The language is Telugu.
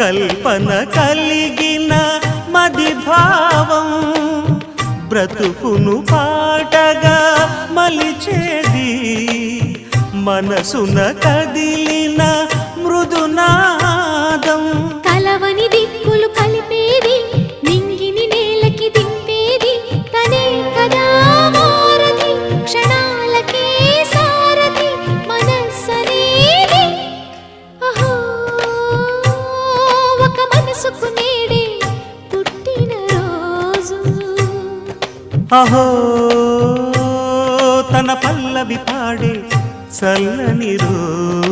కల్పన కలిగిన మది భావం బ్రతుకును పాటగా మలిచేది మనసున కదిలిన మృదునాదం కలవని దిక్కులు కలిపేది నింగిని నేలకి దింపేది తనే కదా వారధి క్షణాలకే సారథి మనస్సనేది అహో ఒక మనసుకు నేడే పుట్టిన రోజు అహో తన పల్లవి పాడే చల్లని రోజు